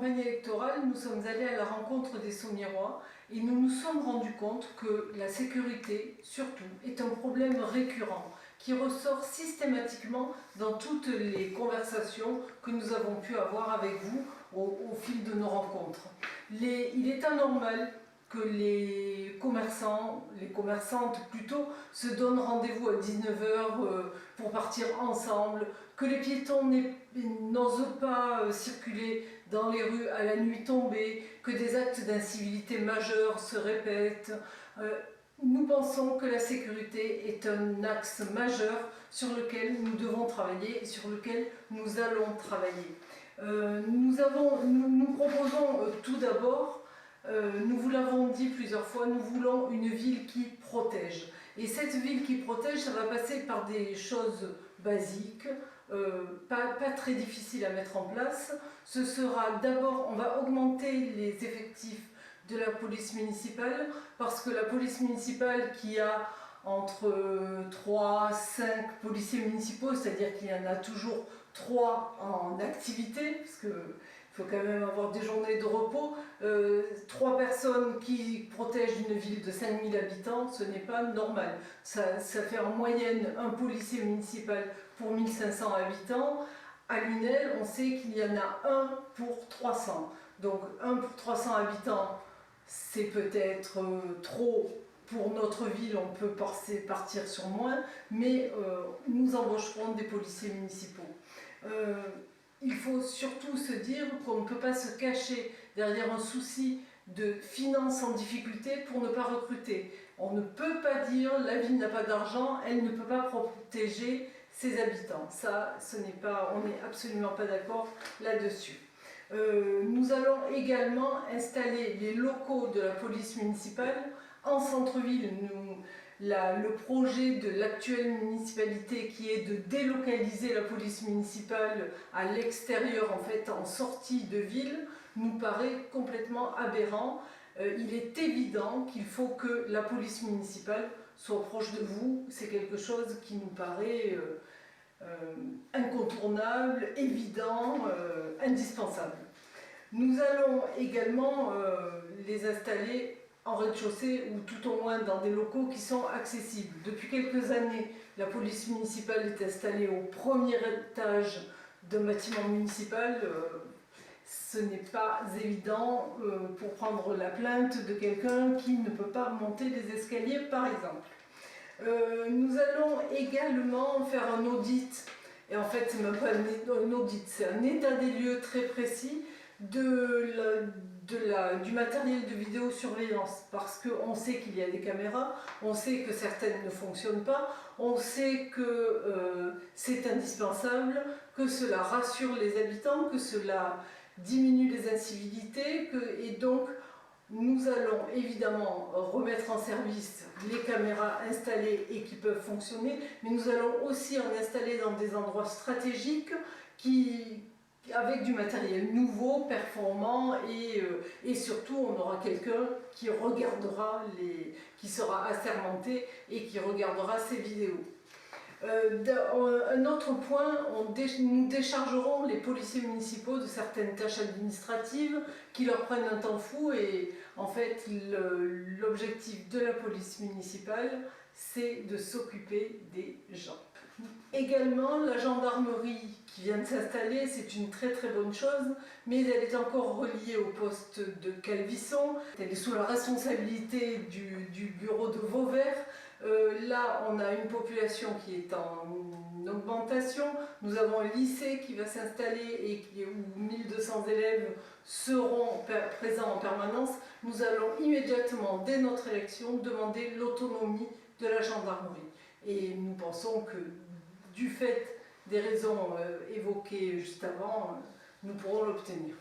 campagne électorale, nous sommes allés à la rencontre des Sauniérois et nous nous sommes rendus compte que la sécurité, surtout, est un problème récurrent qui ressort systématiquement dans toutes les conversations que nous avons pu avoir avec vous au fil de nos rencontres. Il est anormal que les commerçants, les commerçantes plutôt, se donnent rendez-vous à 19h pour partir ensemble, que les piétons n'osent pas circuler dans les rues à la nuit tombée, que des actes d'incivilité majeure se répètent. Nous pensons que la sécurité est un axe majeur sur lequel nous devons travailler et sur lequel nous allons travailler. Nous proposons tout d'abord, nous vous l'avons dit plusieurs fois, nous voulons une ville qui protège. Et cette ville qui protège, ça va passer par des choses basiques, pas très difficiles à mettre en place. Ce sera d'abord, on va augmenter les effectifs de la police municipale, parce que la police municipale qui a entre 3 et 5 policiers municipaux, c'est-à-dire qu'il y en a toujours 3 en activité, parce qu'il faut quand même avoir des journées de repos, 3 personnes qui protègent une ville de 5000 habitants, ce n'est pas normal. Ça fait en moyenne un policier municipal pour 1500 habitants. À Lunel, on sait qu'il y en a 1 pour 300. Donc 1 pour 300 habitants, c'est peut-être trop pour notre ville, on peut partir sur moins, mais nous embaucherons des policiers municipaux. Il faut surtout se dire qu'on ne peut pas se cacher derrière un souci de finances en difficulté pour ne pas recruter. On ne peut pas dire la ville n'a pas d'argent, elle ne peut pas protéger ses habitants. Ça, on n'est absolument pas d'accord là-dessus. Nous allons également installer les locaux de la police municipale en centre-ville. Le projet de l'actuelle municipalité qui est de délocaliser la police municipale à l'extérieur, en fait en sortie de ville, nous paraît complètement aberrant. Il est évident qu'il faut que la police municipale soit proche de vous. C'est quelque chose qui nous paraît incontournable, évident, indispensable. Nous allons également les installer en rez-de-chaussée ou tout au moins dans des locaux qui sont accessibles. Depuis quelques années, la police municipale est installée au premier étage d'un bâtiment municipal. Ce n'est pas évident pour prendre la plainte de quelqu'un qui ne peut pas monter les escaliers, par exemple. Nous allons également faire un audit, et en fait c'est même pas un audit, c'est un état des lieux très précis du matériel de vidéosurveillance, parce qu'on sait qu'il y a des caméras, on sait que certaines ne fonctionnent pas, on sait que c'est indispensable, que cela rassure les habitants, que cela diminue les incivilités, et donc nous allons évidemment remettre en service les caméras installées et qui peuvent fonctionner, mais nous allons aussi en installer dans des endroits stratégiques avec du matériel nouveau, performant, et surtout on aura quelqu'un qui regardera, qui sera assermenté et qui regardera ces vidéos. Un autre point, nous déchargerons les policiers municipaux de certaines tâches administratives qui leur prennent un temps fou, et en fait l'objectif de la police municipale, c'est de s'occuper des gens. Également, la gendarmerie qui vient de s'installer, c'est une très bonne chose, mais elle est encore reliée au poste de Calvisson. Elle est sous la responsabilité du bureau de Vauvert. Là, on a une population qui est en augmentation. Nous avons un lycée qui va s'installer et où 1200 élèves seront présents en permanence. Nous allons immédiatement, dès notre élection, demander l'autonomie de la gendarmerie. Et nous pensons que, du fait des raisons évoquées juste avant, nous pourrons l'obtenir.